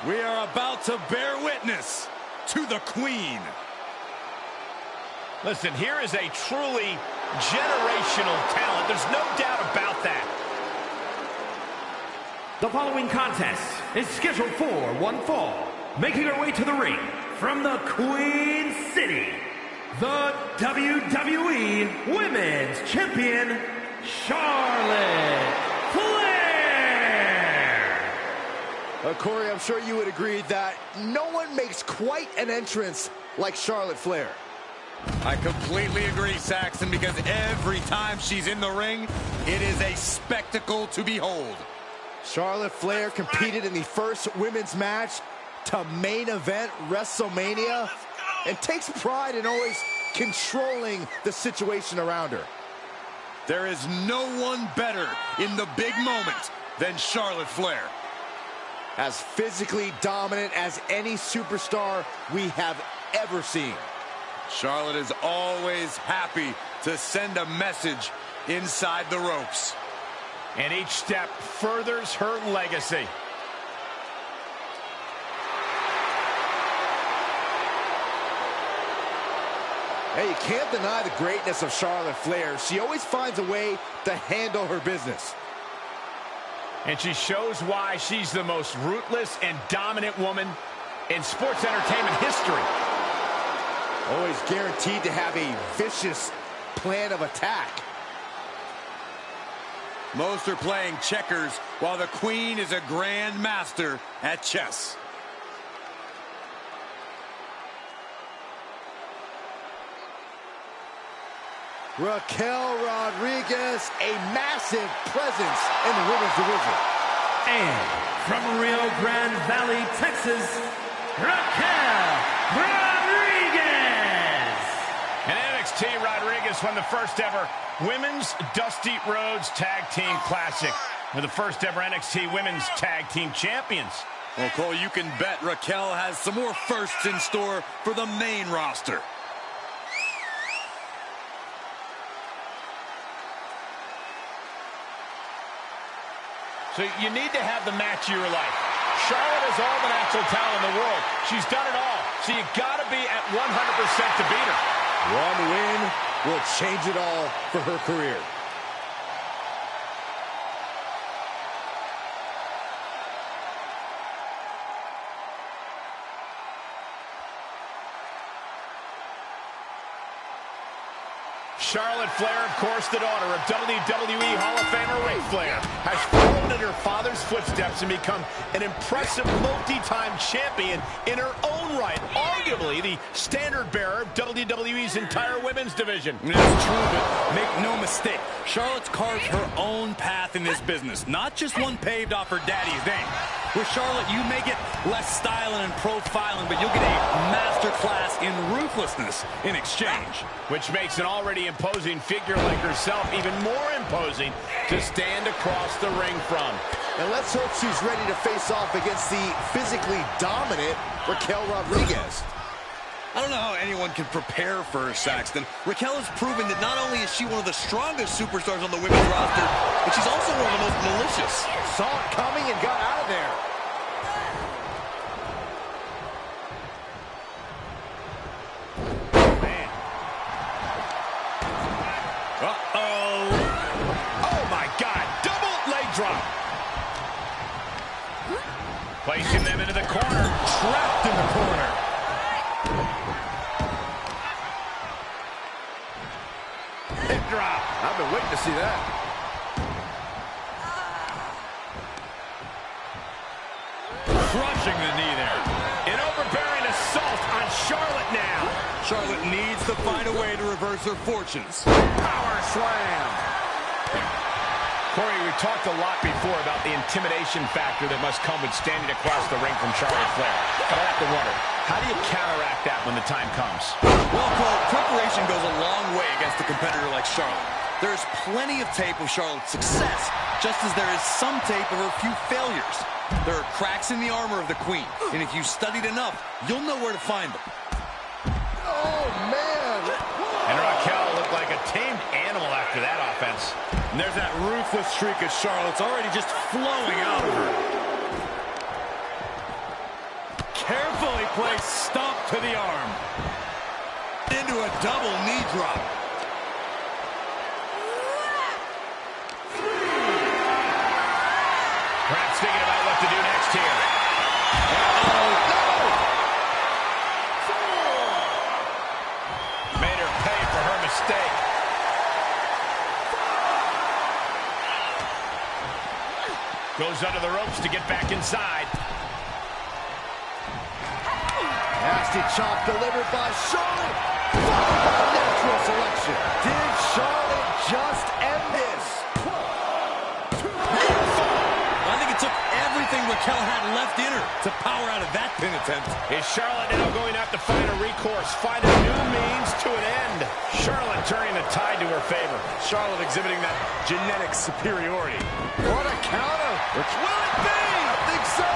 We are about to bear witness to the Queen. Listen, here is a truly generational talent. There's no doubt about that. The following contest is scheduled for one fall. Making her way to the ring from the Queen City, the WWE Women's Champion, Charlotte Flair. Corey, I'm sure you would agree that no one makes quite an entrance like Charlotte Flair. I completely agree, Saxton, because every time she's in the ring, it is a spectacle to behold. Charlotte Flair competed in the first women's match to main event WrestleMania and takes pride in always controlling the situation around her. There is no one better in the big moment than Charlotte Flair. As physically dominant as any superstar we have ever seen. Charlotte is always happy to send a message inside the ropes. And each step furthers her legacy. Hey, you can't deny the greatness of Charlotte Flair. She always finds a way to handle her business. And she shows why she's the most ruthless and dominant woman in sports entertainment history. Always guaranteed to have a vicious plan of attack. Most are playing checkers, while the Queen is a grand master at chess. Raquel Rodriguez, a massive presence in the women's division. And from Rio Grande Valley, Texas, Raquel Rodriguez. And NXT, Rodriguez won the first ever Women's Dusty Rhodes Tag Team Classic. They're the first ever NXT Women's Tag Team Champions. Well, Cole, you can bet Raquel has some more firsts in store for the main roster. So you need to have the match of your life. Charlotte has all the natural talent in the world. She's done it all. So you got to be at 100% to beat her. One win will change it all for her career. Charlotte Flair, of course, the daughter of WWE Hall of Famer Ric Flair, has followed in her father's footsteps and become an impressive multi-time champion in her own right, arguably the standard bearer of WWE's entire women's division. It's true, but make no mistake, Charlotte's carved her own path in this business, not just one paved off her daddy's name. With Charlotte, you may get less styling and profiling, but you'll get a masterclass in ruthlessness in exchange. Which makes an already imposing figure like herself even more imposing to stand across the ring from. And let's hope she's ready to face off against the physically dominant Raquel Rodriguez. I don't know how anyone can prepare for her, Saxton. Raquel has proven that not only is she one of the strongest superstars on the women's roster, but she's also one of the most malicious. Saw it coming and got out of there. Man. Uh-oh. Oh, my God. Double leg drop. Placing them into the corner. Trapped in the corner. Hip drop. I've been waiting to see that. Crushing the knee there. An overbearing assault on Charlotte now. Charlotte needs to find a way to reverse her fortunes. Power slam. Corey, we talked a lot before about the intimidation factor that must come with standing across the ring from Charlotte Flair. But I have to wonder, how do you counteract that when the time comes? Well, Cole, preparation goes a long way against a competitor like Charlotte. There is plenty of tape of Charlotte's success, just as there is some tape of her few failures. There are cracks in the armor of the Queen, and if you studied enough, you'll know where to find them. Oh, man. And Raquel looked like a tamed animal after that offense. And there's that ruthless streak of Charlotte's already just flowing out of her. carefully placed stomp to the arm. Into a double knee drop. Perhaps thinking about what to do next here. Made her pay for her mistake. Goes under the ropes to get back inside. Nasty chop delivered by Charlotte. Natural selection. Did Charlotte just end this? I think it took everything Raquel had left in her to power out of that pin attempt. Is Charlotte now going to have to find a recourse, find a new means to an end? Charlotte turning the tide to her favor. Charlotte exhibiting that genetic superiority. What a counter. Will it be? I think so.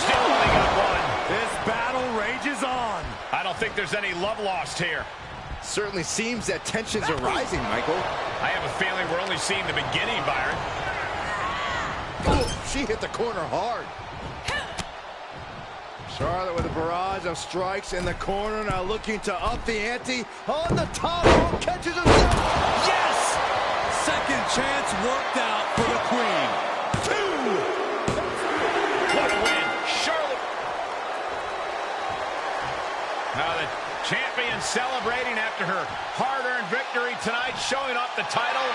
Still only got one. This battle rages on. I don't think there's any love lost here. Certainly seems that tensions are rising, Michael. I have a feeling we're only seeing the beginning, Byron. Oh, she hit the corner hard. Charlotte with a barrage of strikes in the corner, now looking to up the ante. On the top rope, catches herself. Yes! Second chance worked out for the Queen. What a win. Charlotte. Now the champion celebrating after her hard-earned victory tonight, showing off the title.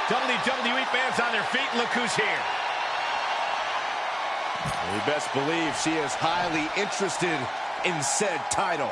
WWE fans on their feet. Look who's here. We best believe she is highly interested in said title.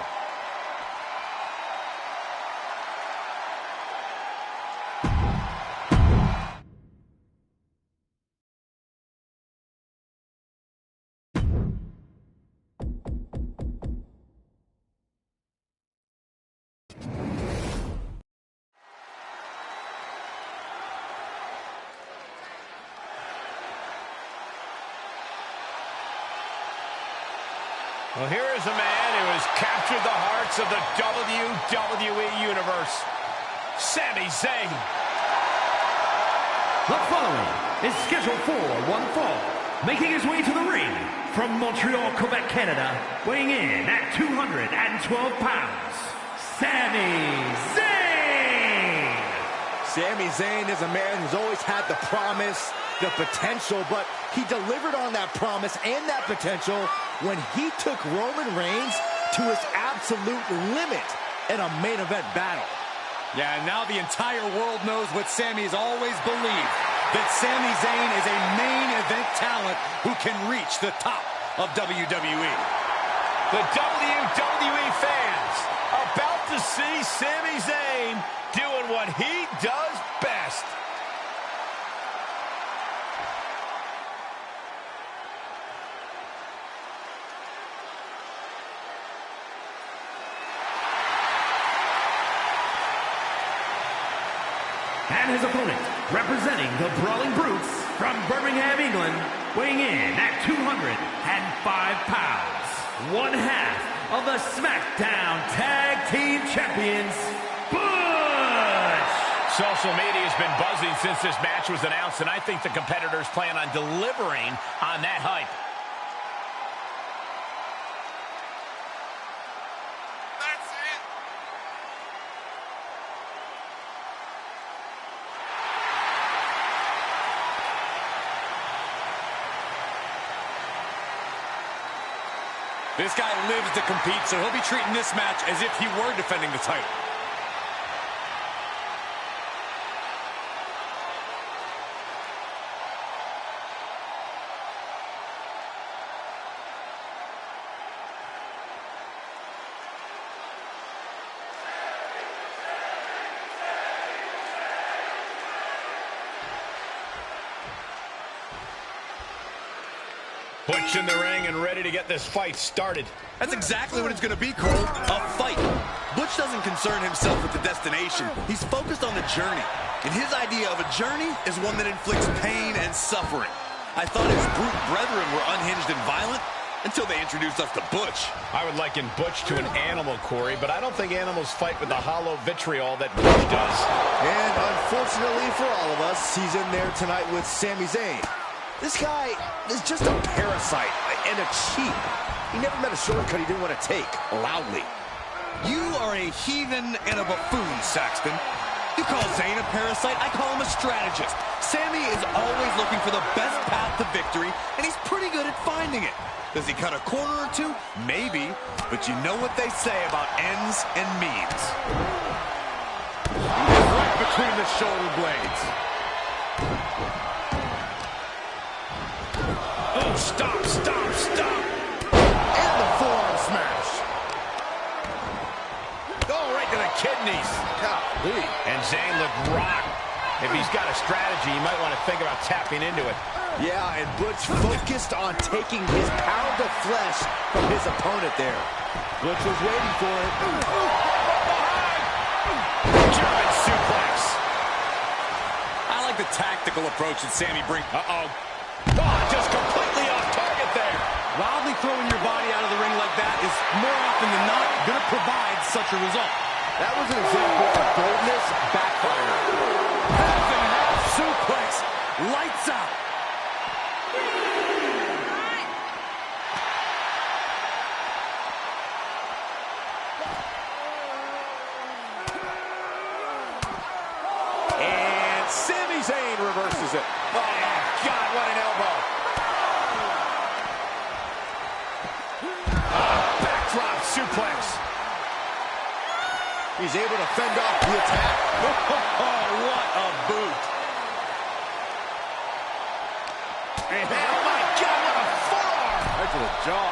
Well, here is a man who has captured the hearts of the WWE Universe. Sami Zayn. The following is scheduled for one fall. Making his way to the ring from Montreal, Quebec, Canada, weighing in at 212 pounds, Sami Zayn. Sami Zayn is a man who's always had the promise, the potential, but he delivered on that promise and that potential when he took Roman Reigns to his absolute limit in a main event battle. Yeah, and now the entire world knows what Sami's always believed, that Sami Zayn is a main event talent who can reach the top of WWE. The WWE fans about to see Sami Zayn doing what he does best. And his opponent, representing the Brawling Brutes from Birmingham, England, weighing in at 205 pounds, one half of the SmackDown Tag Team Champions, Butch! Social media has been buzzing since this match was announced, and I think the competitors plan on delivering on that hype. This guy lives to compete, so he'll be treating this match as if he were defending the title. Butch in the ring and ready to get this fight started. That's exactly what it's going to be, Cole. A fight. Butch doesn't concern himself with the destination. He's focused on the journey. And his idea of a journey is one that inflicts pain and suffering. I thought his brute brethren were unhinged and violent until they introduced us to Butch. I would liken Butch to an animal, Corey, but I don't think animals fight with the hollow vitriol that Butch does. And unfortunately for all of us, he's in there tonight with Sami Zayn. This guy is just a parasite and a cheat. he never met a shortcut he didn't want to take, loudly. You are a heathen and a buffoon, Saxton. You call Zayn a parasite, I call him a strategist. Sammy is always looking for the best path to victory, and he's pretty good at finding it. Does he cut a corner or two? Maybe, but you know what they say about ends and means. Right between the shoulder blades. Oh, stop, stop, stop. And the forearm smash. Oh, right to the kidneys. Golly. And Zayn looked rocked. If he's got a strategy, you might want to think about tapping into it. Yeah, and Butch focused on taking his pound of flesh from his opponent there. Butch was waiting for it. German suplex. I like the tactical approach that Sammy brings. Uh-oh. Oh, just completely off target there. Wildly throwing your body out of the ring like that is more often than not going to provide such a result. That was an example of boldness backfiring. Half and half suplex. Lights out. And Sami Zayn reverses it. Oh, God, what an elbow. Backdrop suplex. He's able to fend off the attack. Oh, what a boot. And oh, my God, what a forearm. Right to the jaw.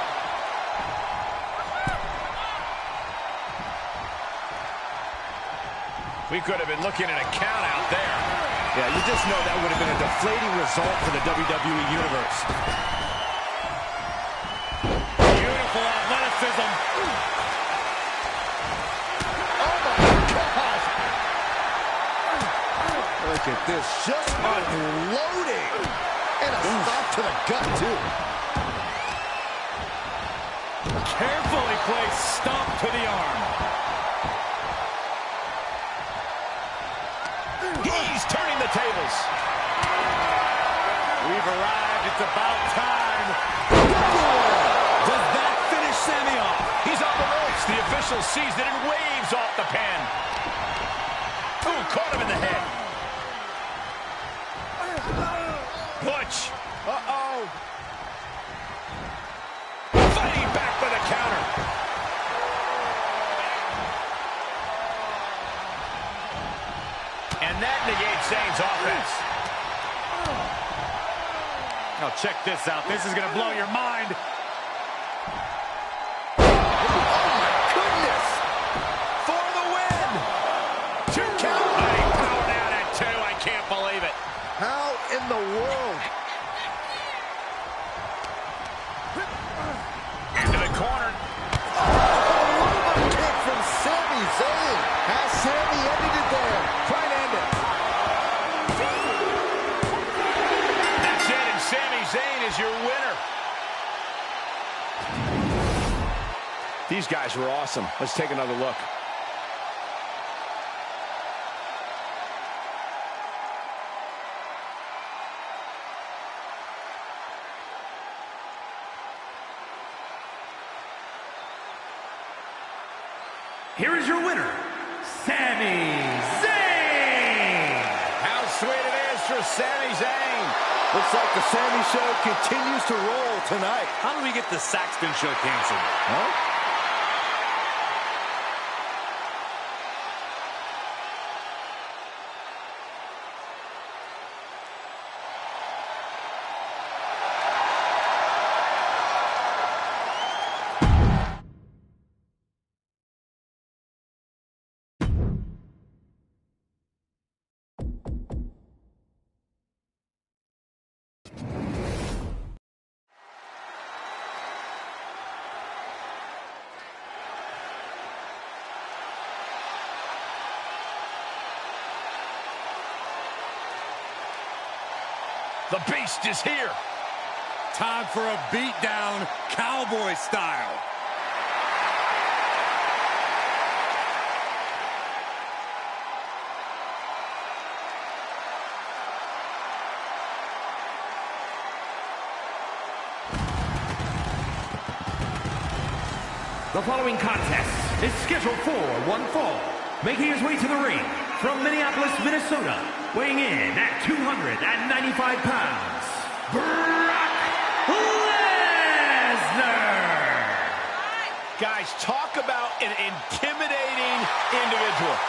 We could have been looking at a count out there. Yeah, you just know that would have been a deflating result for the WWE Universe. Beautiful athleticism. Oh, my God. Look at this. Just unloading. And a stop to the gut, too. Carefully placed stomp to the arm. He's turning the tables. We've arrived. It's about time. Does that finish Sammy off? He's on the ropes. The official sees it and waves off the pen. Ooh, caught him in the head. Butch. Uh-oh. Fighting back with a counter. And that negates Zayn's offense. Now check this out. This is going to blow your mind. Oh, my goodness. For the win. 2 count. Hey, power down at 2. I can't believe it. How in the world? Into the corner. Oh, kick from Sami Zayn. Has Sami ended it there? Try and end it. That's it, and Sami Zayn is your winner. These guys were awesome. Let's take another look. Here is your winner, Sami Zayn! How sweet it is for Sami Zayn. Looks like the Sami Show continues to roll tonight. How do we get the Saxton Show canceled? Huh? The Beast is here. Time for a beatdown, cowboy style. The following contest is scheduled for one fall. Making his way to the ring from Minneapolis, Minnesota, weighing in at 295 pounds, Brock Lesnar! Guys, talk about an intimidating individual.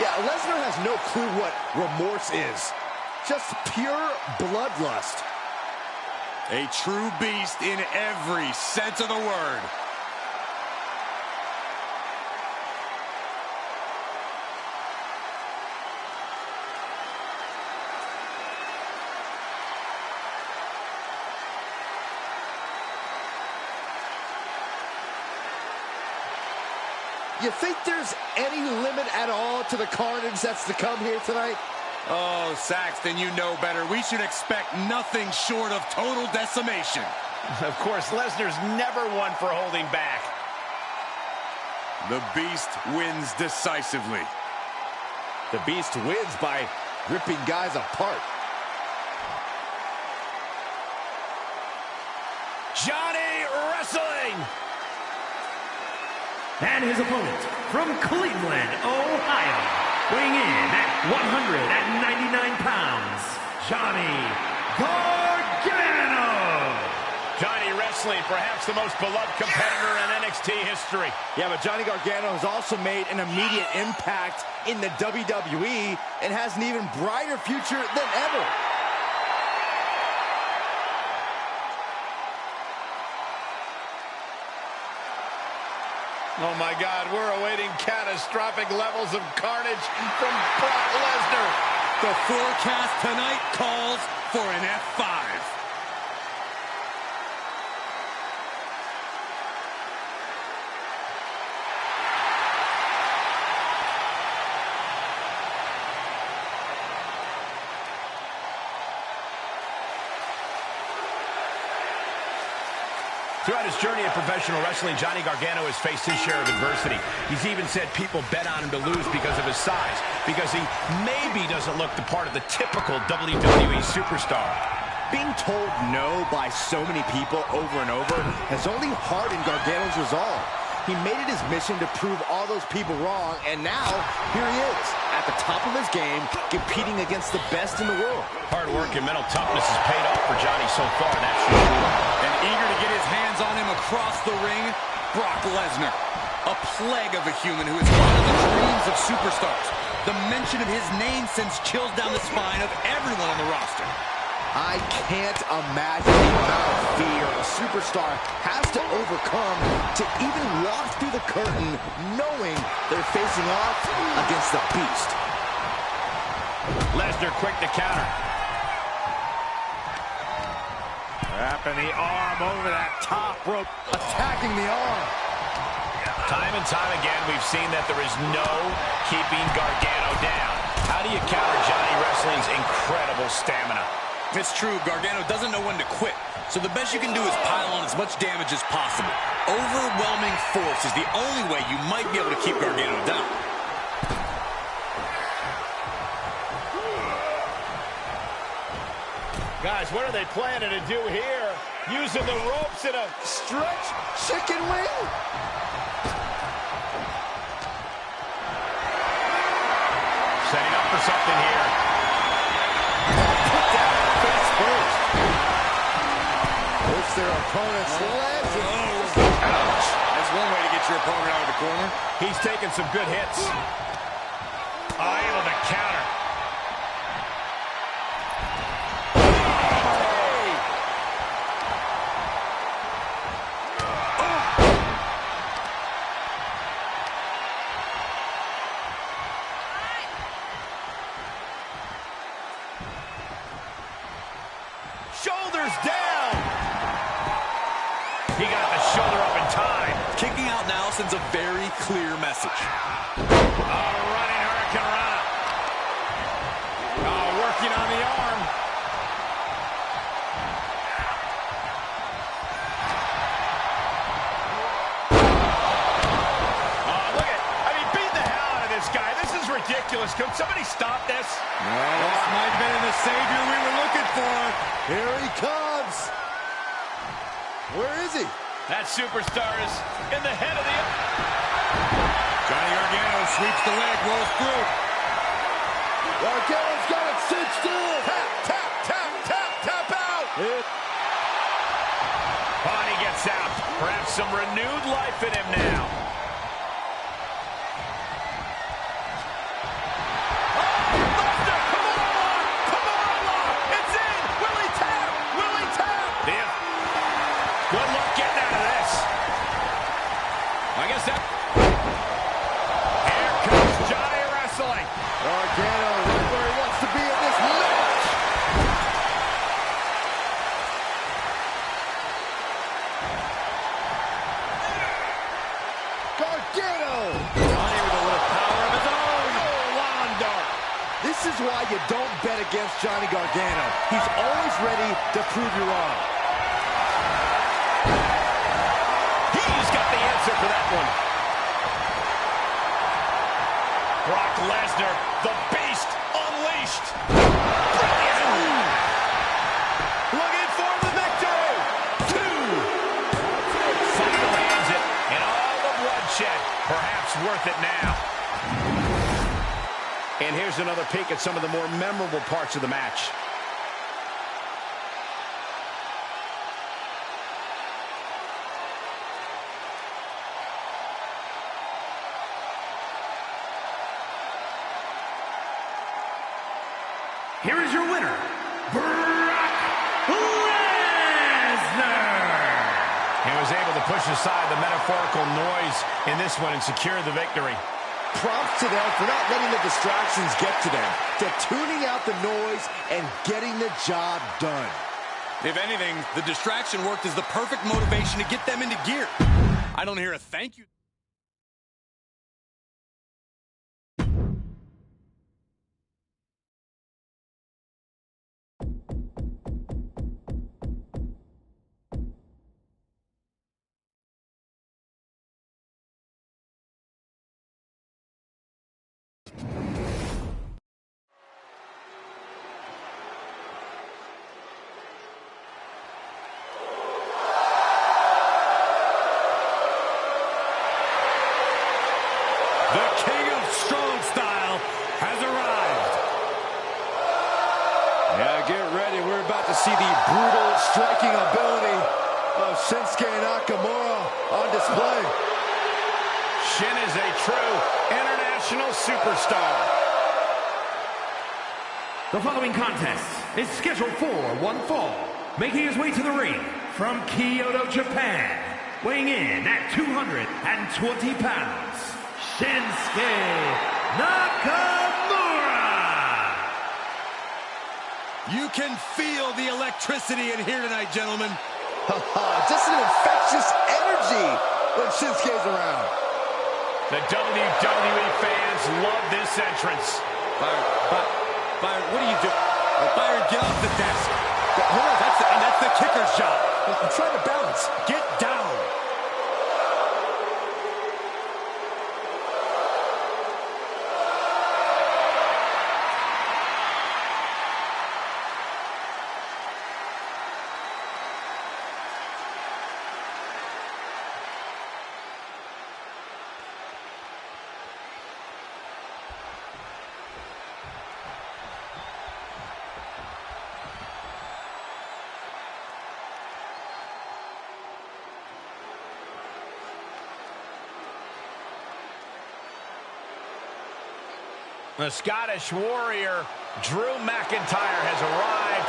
Yeah, Lesnar has no clue what remorse is. Just pure bloodlust. A true beast in every sense of the word. You think there's any limit at all to the carnage that's to come here tonight? Oh, Saxton, you know better. We should expect nothing short of total decimation. Of course, Lesnar's never one for holding back. The Beast wins decisively. The Beast wins by ripping guys apart. Johnny Wrestling! And his opponent from Cleveland, Ohio, weighing in at 199 pounds, Johnny Gargano! Johnny Wrestling, perhaps the most beloved competitor in NXT history. Yeah, but Johnny Gargano has also made an immediate impact in the WWE and has an even brighter future than ever. Oh my God, we're awaiting catastrophic levels of carnage from Brock Lesnar. The forecast tonight calls for an F5. Throughout his journey in professional wrestling, Johnny Gargano has faced his share of adversity. He's even said people bet on him to lose because of his size, because he maybe doesn't look the part of the typical WWE superstar. Being told no by so many people over and over has only hardened Gargano's resolve. He made it his mission to prove all those people wrong, and now, here he is, at the top of his game, competing against the best in the world. Hard work and mental toughness has paid off for Johnny so far, that's for sure. And eager to get his hands on him across the ring, Brock Lesnar. A plague of a human who is one of the dreams of superstars. The mention of his name sends chills down the spine of everyone on the roster. I can't imagine the amount of fear a superstar has to overcome to even walk through the curtain knowing they're facing off against the Beast. Lesnar quick to counter. Wrapping the arm over that top rope. Attacking the arm. Time and time again, we've seen that there is no keeping Gargano down. How do you counter Johnny Wrestling's incredible stamina? It's true, Gargano doesn't know when to quit, so the best you can do is pile on as much damage as possible. Overwhelming force is the only way you might be able to keep Gargano down. Guys, what are they planning to do here? Using the ropes in a Stretch chicken wing? setting up for something here. Puts their opponent's legs. Ouch! That's one way to get your opponent out of the corner. He's taking some good hits. Able to counter. Shoulders down. He got the shoulder up in time. Kicking out now sends a very clear message. Running Hurricane Rana. Working on the arm. Look at, beat the hell out of this guy. This is ridiculous. Can somebody stop this? This might have been the savior we were looking for. Here he comes. Where is he? That superstar is in the head of the... Johnny Gargano sweeps the leg, rolls through. Gargano's got it cinched in. Tap, tap, tap, tap, tap out. Body gets out. Perhaps some renewed life in him now. I guess that... Here comes Johnny wrestling. Gargano right where he wants to be in this match. Gargano. Johnny with a little power of his own. Oh, lawn dart. This is why you don't bet against Johnny Gargano. He's always ready to prove you wrong. For that one. Brock Lesnar, the beast, unleashed. Brilliant. Looking for the victory. 2. Finally lands it, and all the bloodshed, perhaps worth it now. And here's another peek at some of the more memorable parts of the match. Here is your winner, Brock Lesnar. He was able to push aside the metaphorical noise in this one and secure the victory. Props to them for not letting the distractions get to them, to tuning out the noise and getting the job done. If anything, the distraction worked as the perfect motivation to get them into gear. I don't hear a thank you. The King of Strong Style has arrived. Yeah, get ready. We're about to see the brutal striking ability of Shinsuke Nakamura on display. Shin is a true international superstar. The following contest is scheduled for one fall. Making his way to the ring from Kyoto, Japan, weighing in at 220 pounds, Shinsuke Nakamura. You can feel the electricity in here tonight, gentlemen. Just an infectious energy when Shinsuke's around. The WWE fans love this entrance. Byron, what are you doing? Byron, get off the desk. Hold on, that's the kicker's job. I'm trying to balance. Get down. The Scottish Warrior, Drew McIntyre, has arrived.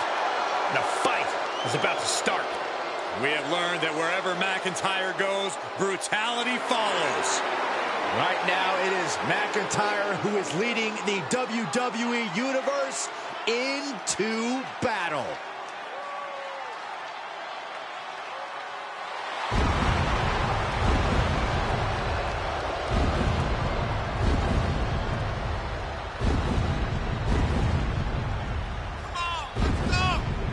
The fight is about to start. We have learned that wherever McIntyre goes, brutality follows. Right now, it is McIntyre who is leading the WWE Universe into battle.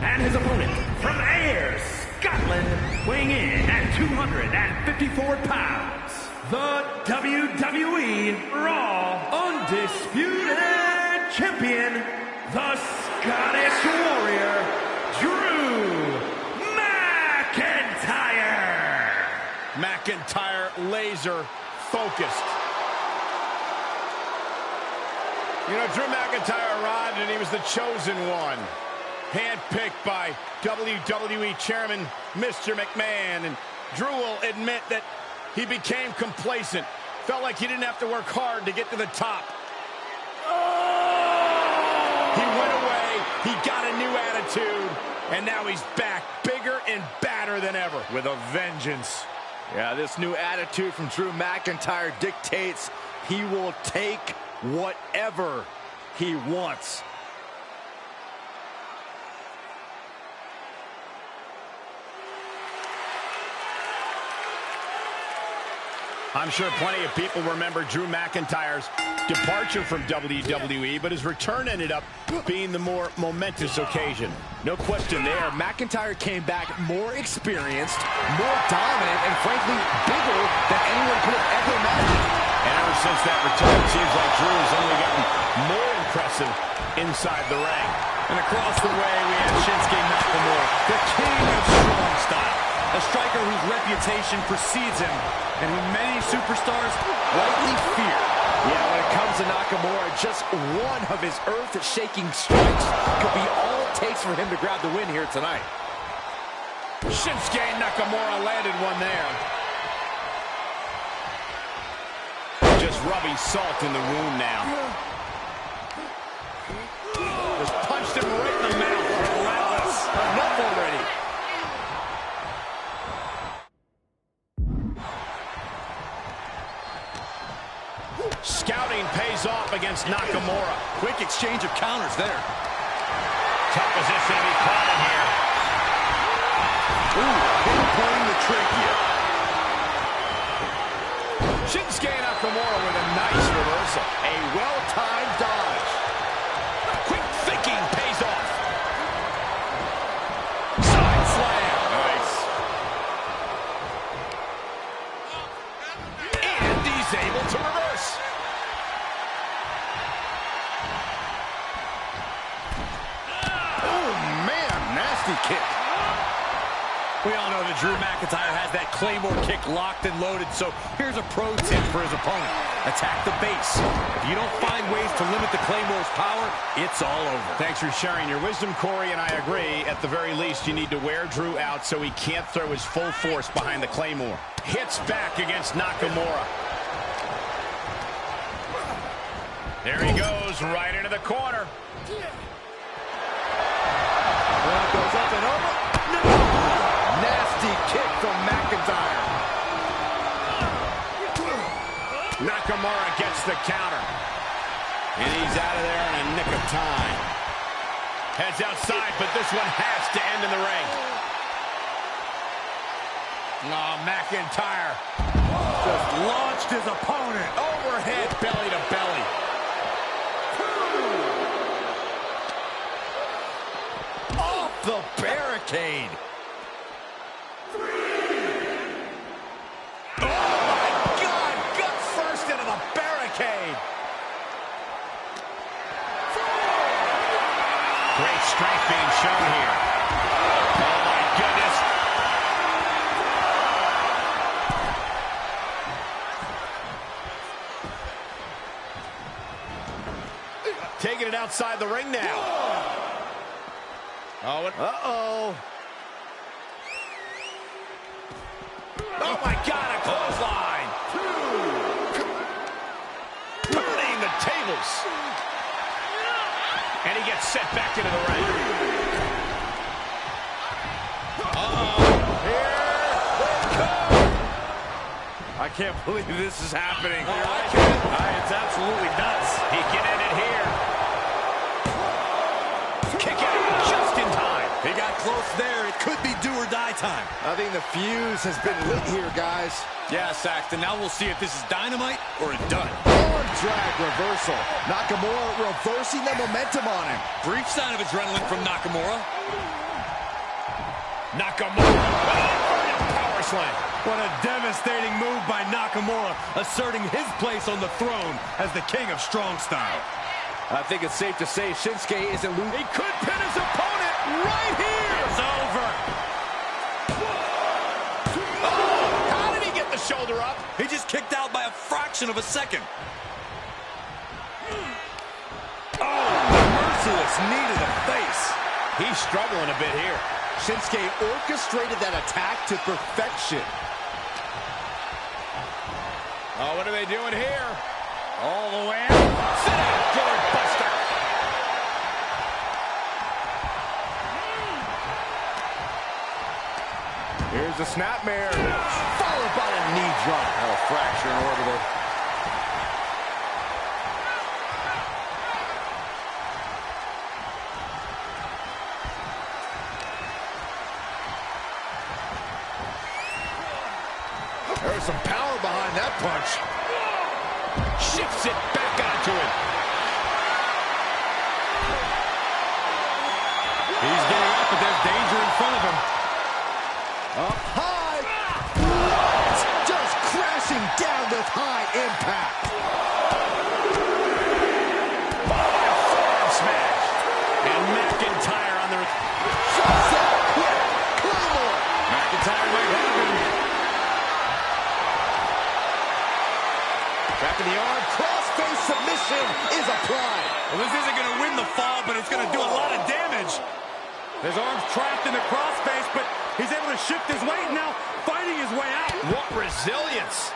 And his opponent from Ayr, Scotland, weighing in at 254 pounds, the WWE Raw Undisputed Champion, the Scottish Warrior, Drew McIntyre. McIntyre laser focused. You know, Drew McIntyre arrived and he was the chosen one. Handpicked by WWE Chairman Mr. McMahon. And Drew will admit that he became complacent. Felt like he didn't have to work hard to get to the top. He went away, he got a new attitude, and now he's back, bigger and badder than ever. With a vengeance. Yeah, this new attitude from Drew McIntyre dictates he will take whatever he wants. I'm sure plenty of people remember Drew McIntyre's departure from WWE, but his return ended up being the more momentous occasion. No question there. McIntyre came back more experienced, more dominant, and frankly, bigger than anyone could have ever imagined. And ever since that return, it seems like Drew has only gotten more impressive inside the ring. And across the way, we have Shinsuke Nakamura, the king of strong style. A striker whose reputation precedes him, and who many superstars rightly fear. Yeah, when it comes to Nakamura, just one of his earth-shaking strikes could be all it takes for him to grab the win here tonight. Shinsuke Nakamura landed one there. Just rubbing salt in the wound now. Just punched him right in the mouth. Relentless. Enough already. Scouting pays off against Nakamura. Quick exchange of counters there. Tough position to be caught in here. Ooh, pinpointing the trachea. Shinsuke Nakamura with a nice reversal. A well-timed dodge. Quick thinking pays off. Side slam. Nice. And he's able to reverse. Kick. We all know that Drew McIntyre has that Claymore kick locked and loaded, so here's a pro tip for his opponent. Attack the base. If you don't find ways to limit the Claymore's power, it's all over. Thanks for sharing your wisdom, Corey, and I agree. At the very least, you need to wear Drew out so he can't throw his full force behind the Claymore. Hits back against Nakamura. There he goes, right into the corner. Goes up and over. No! Nasty kick from McIntyre. Nakamura gets the counter. And he's out of there in a nick of time. Heads outside, but this one has to end in the ring. Oh, McIntyre Just launched his opponent. overhead belly to belly. The barricade. Oh, my God! Gut first into the barricade. Great strength being shown here. Oh, my goodness. Taking it outside the ring now. Oh, Uh-oh. Oh, my God, a clothesline. Turning the tables. And he gets set back into the ring. Uh-oh. Here they come. I can't believe this is happening. I can't. It's absolutely nuts. He can end it here. Kick out just in time. He got close there. It could be do or die time. I think the fuse has been lit here, guys. Yeah, Saxton. Now we'll see if this is dynamite or a dud. Arm drag reversal. Nakamura reversing the momentum on him. Brief sign of adrenaline from Nakamura. Nakamura. Power slam. What a devastating move by Nakamura, asserting his place on the throne as the king of strong style. I think it's safe to say Shinsuke isn't losing. He could pin his opponent right here. It's over. Oh, how did he get the shoulder up. He just kicked out by a fraction of a second. Oh, merciless knee to the face. He's struggling a bit here. Shinsuke orchestrated that attack to perfection. Oh, what are they doing here? All the way out. Sit out, Killer Buster. Here's the snapmare. Followed by a knee drop. Oh, fracture in orbital. There's some power behind that punch. Shifts it back onto him. He's getting up, but there's danger in front of him. Up high. What? Just crashing down with high impact. Forearm smash. And McIntyre on the... Just that quick. Claymore. McIntyre might have him. Trapping the arm. Crossface submission is applied. Well, this isn't going to win the fall, but it's going to do a lot of damage. His arm's trapped in the crossface, but he's able to shift his weight now, fighting his way out. What resilience.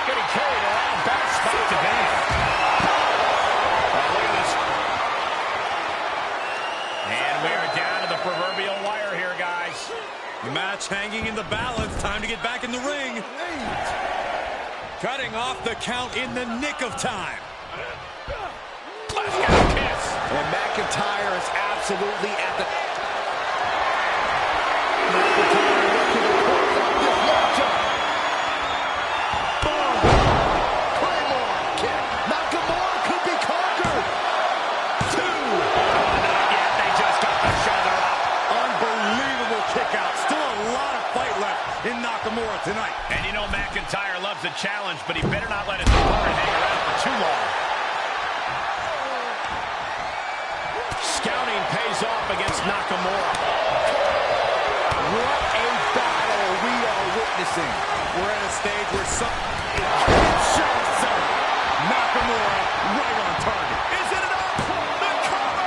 Getting carried around, back spot to Van. Look at this. And we are down to the proverbial wire here, guys. The match hanging in the balance. Time to get back in the ring. Cutting off the count in the nick of time. Glasgow kiss. And McIntyre is absolutely at the... McIntyre looking to close out this matchup. Boom. Claymore kick. Nakamura could be conquered. 2. Not yet. They just got the shoulder up. Unbelievable kick out. Still a lot of fight left in Nakamura tonight. And you know McIntyre loves a challenge, but he better not let his opponent hang around for too long. Scouting pays off against Nakamura. What a battle we are witnessing. We're at a stage where Nakamura right on target. Is it enough? The cover!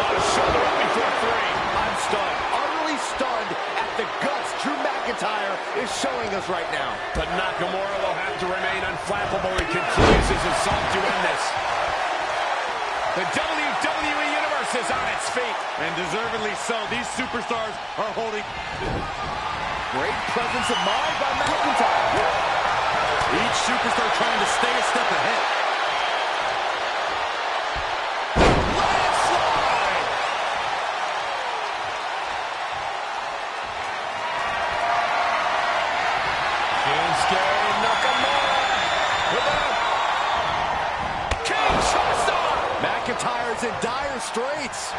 Oh, shoulder up before 3. I'm stunned, utterly stunned at the guts Drew McIntyre is showing us right now. But Nakamura will have to remain unflappable. He continues his assault to end this. The WWE Universe is on its feet. And deservedly so. These superstars are holding Great presence of mind by McIntyre. each superstar trying to stay a step ahead. Landslide! Shinsuke Nakamura with a Kinshasa! McIntyre's in dire straits.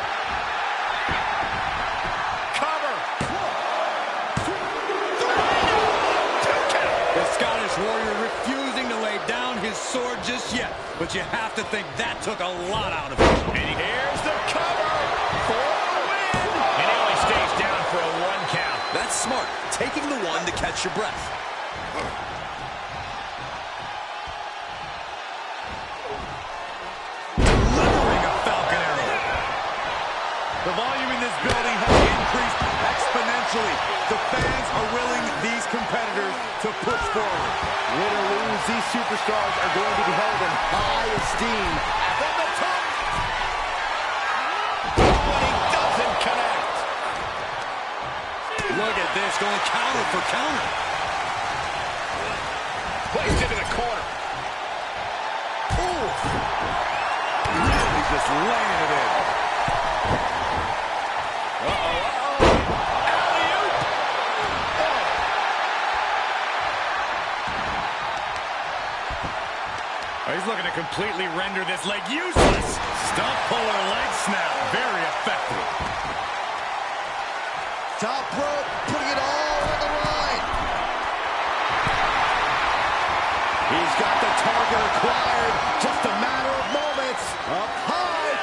Cover! The Scottish Warrior refusing to lay down his sword just yet. But you have to think that took a lot out of him. And here's the cover for the win! And he only stays down for a 1 count. That's smart. Taking the one to catch your breath. Delivering a Falcon Arrow. The volume in this building has increased exponentially. The fans are willing these competitors to push forward. Win or lose, these superstars are going to be held in high esteem. From the top! But he doesn't connect. Look at this, going counter for counter. Placed into the corner. Ooh. Really just laying it in. Alley-oop! He's looking to completely render this leg useless. Stump puller leg snap. Very effective. Top rope, putting it all on the line. He's got the target acquired. Just a matter of moments. Up high.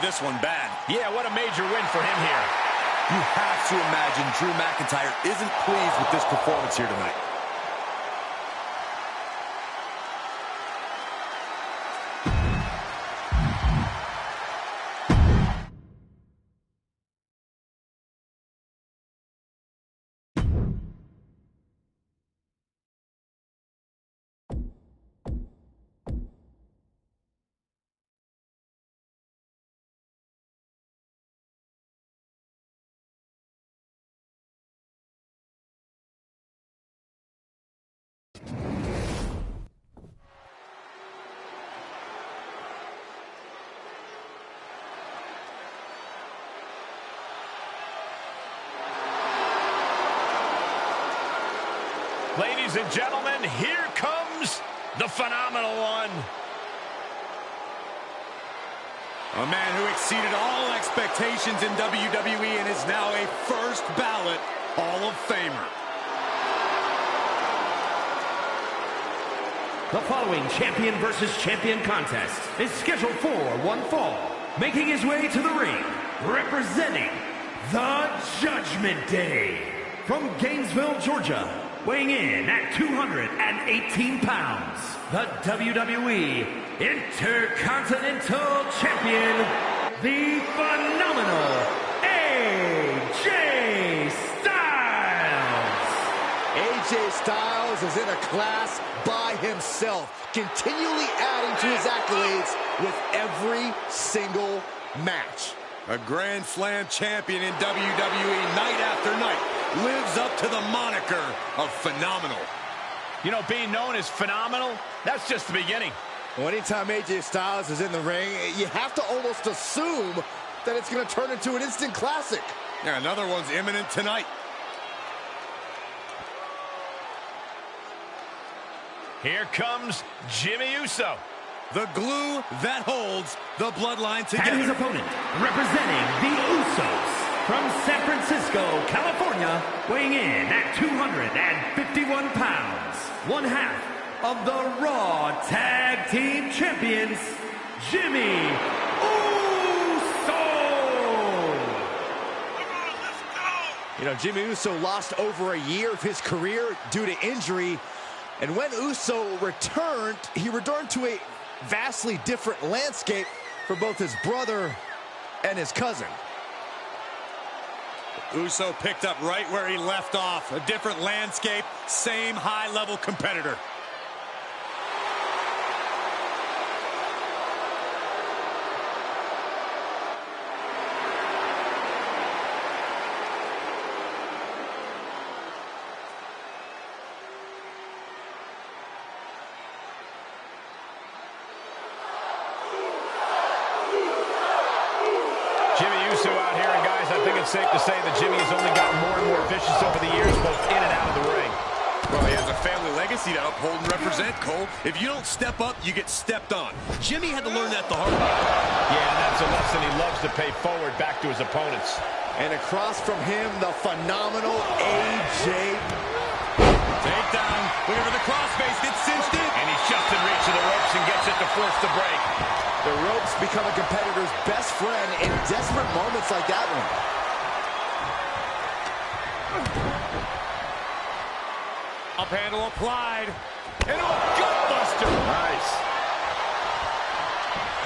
this one bad. Yeah, what a major win for him here. You have to imagine Drew McIntyre isn't pleased with this performance here tonight. Ladies and gentlemen, here comes the phenomenal one. A man who exceeded all expectations in WWE and is now a first ballot Hall of Famer. The following champion versus champion contest is scheduled for one fall. Making his way to the ring, representing the Judgment Day. From Gainesville, Georgia, weighing in at 218 pounds, the WWE Intercontinental Champion, the phenomenal AJ Styles. AJ Styles is in a class by himself, continually adding to his accolades with every single match. A Grand Slam champion in WWE night after night lives up to the moniker of phenomenal. You know, being known as phenomenal, that's just the beginning. Well, anytime AJ Styles is in the ring, you have to almost assume that it's going to turn into an instant classic. Yeah, another one's imminent tonight. Here comes Jimmy Uso. The glue that holds the bloodline together. And his opponent, representing the Usos, from San Francisco, California, weighing in at 251 pounds, one half of the Raw Tag Team Champions, Jimmy Uso. You know, Jimmy Uso lost over a year of his career due to injury. And when Uso returned, he returned to a vastly different landscape for both his brother and his cousin. Uso picked up right where he left off. A different landscape, same high-level competitor. Jimmy Uso out here, and guys, I think it's safe to say that Jimmy has only gotten more and more vicious over the years, both in and out of the ring. Well, he has a family legacy to uphold and represent, Cole. If you don't step up, you get stepped on. Jimmy had to learn that the hard way. Yeah, and that's a lesson he loves to pay forward back to his opponents. And across from him, the phenomenal AJ. Takedown. Looking for the crossface. Gets cinched in. And he's just in reach of the ropes and gets it to force the break. The ropes become a competitor's best friend in desperate moments like that one. Up handle applied. Into a gutbuster. Nice.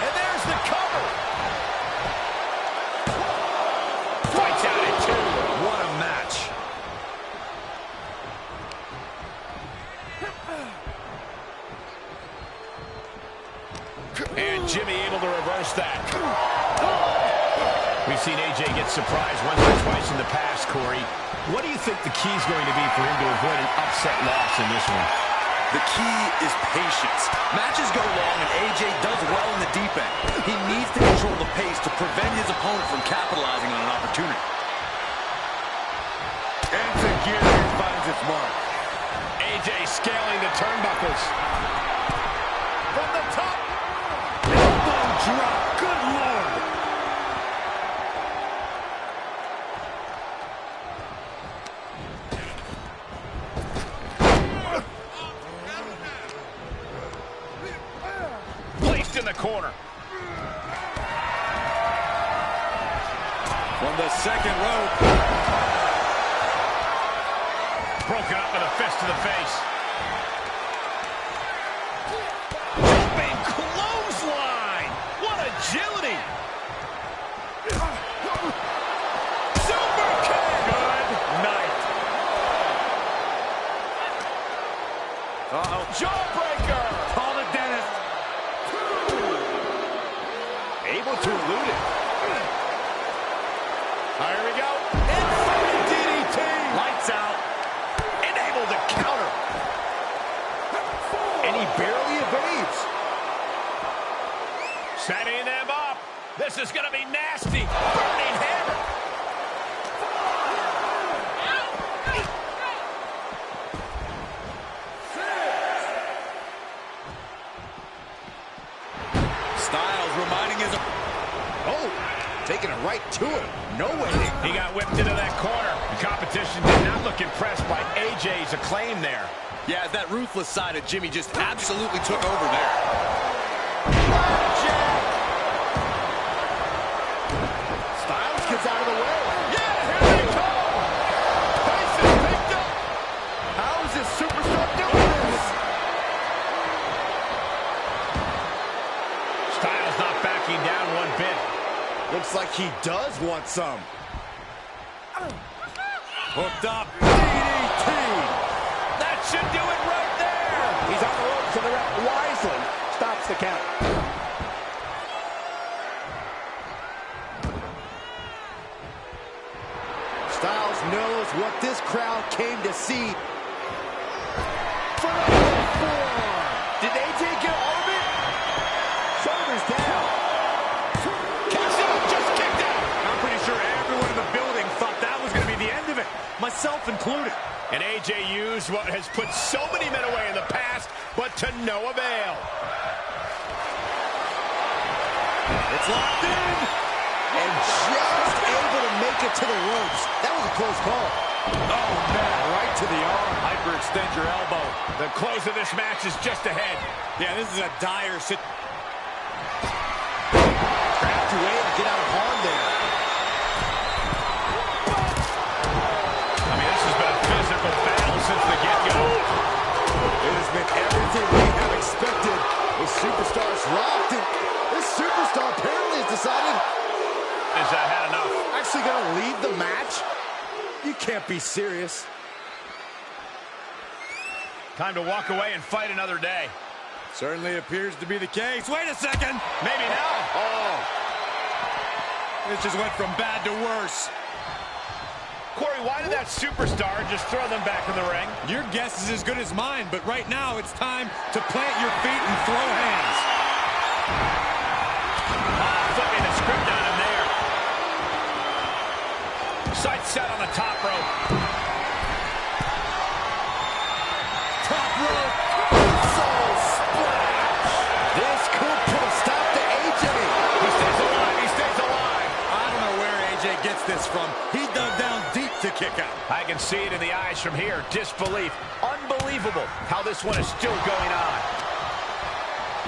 And there's the cover. Fights out at 2. What a match. And Jimmy able to reverse that. We've seen AJ get surprised once or twice in the past, Corey. What do you think the key is going to be for him to avoid an upset loss in this one? The key is patience. Matches go long, and AJ does well in the deep end. He needs to control the pace to prevent his opponent from capitalizing on an opportunity. Into gear here finds its mark. AJ scaling the turnbuckles. From the top. Elbow drop. Good Lord. Placed in the corner. From the second rope. Broken up with a fist to the face. Jumping clothesline. What agility. Super kick. Good night. Uh-oh. Jawbreaker. Call the dentist. Able to elude it. Here we go. Inside DDT. Lights out. And able to counter. And he barely evades. Setting them up. This is going to be nasty. Burning hammer. Styles reminding his... Oh, taking it right to him. No waiting. He got whipped into that corner. The competition did not look impressed by AJ's acclaim there. Yeah, that ruthless side of Jimmy just absolutely took over there. Styles gets out of the way. Yeah, here they come. Pace is picked up. How is this superstar doing this? Styles not backing down one bit. Looks like he does want some. Hooked up. DDT. That should do it right there. He's on the ropes and the ref wisely stops the count. Styles knows what this crowd came to see. Did AJ get all of it? Shoulders down. Kicks out, just kicked out. I'm pretty sure everyone in the building thought that was going to be the end of it, myself included. And AJ used what has put so many men away in the past, but to no avail. It's locked in. And just able to make it to the ropes. That was a close call. Oh, man, right to the arm. Hyperextend your elbow. The close of this match is just ahead. Yeah, this is a dire situation. Trapped away to get out of harm there. I mean, this has been a physical battle since the get-go. It has been everything we have expected. The superstar's locked in. This superstar apparently has decided Has had enough. actually going to leave the match. You can't be serious. Time to walk away and fight another day. Certainly appears to be the case. Wait a second. Maybe now. Oh, This just went from bad to worse. Corey, why did that superstar just throw them back in the ring? Your guess is as good as mine, but right now it's time to plant your feet and throw hands. Flipping the script on him there. Sight set on the top rope. Top rope. soul splash. This could put a stop to AJ. He stays alive. He stays alive. I don't know where AJ gets this from. He dug down deep to kick out. I can see it in the eyes from here. Disbelief. Unbelievable how this one is still going on.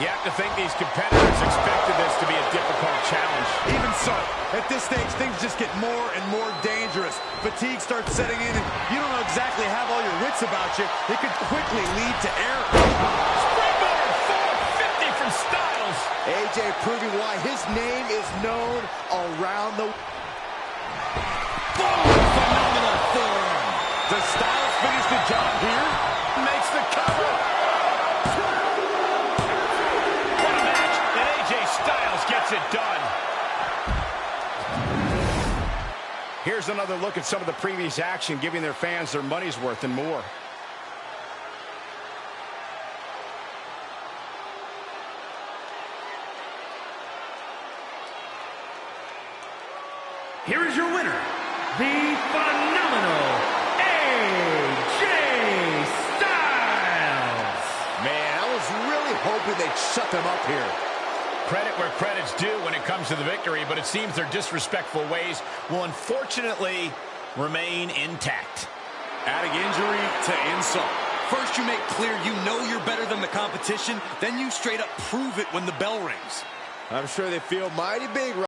You have to think these competitors expected this to be a difficult challenge. Even so, at this stage, things just get more and more dangerous. Fatigue starts setting in, and you don't know exactly have all your wits about you. It could quickly lead to error. Springboard 450 from Styles. AJ proving why his name is known around the... Phenomenal form. Does Styles finish the job here? Makes the cover. What a match. And AJ Styles gets it done. Here's another look at some of the previous action, giving their fans their money's worth and more. Here is your winner, the phenomenal AJ Styles. Man, I was really hoping they'd shut them up here. Credit where credit's due when it comes to the victory, but it seems their disrespectful ways will unfortunately remain intact. Adding injury to insult. First you make clear you know you're better than the competition, then you straight up prove it when the bell rings. I'm sure they feel mighty big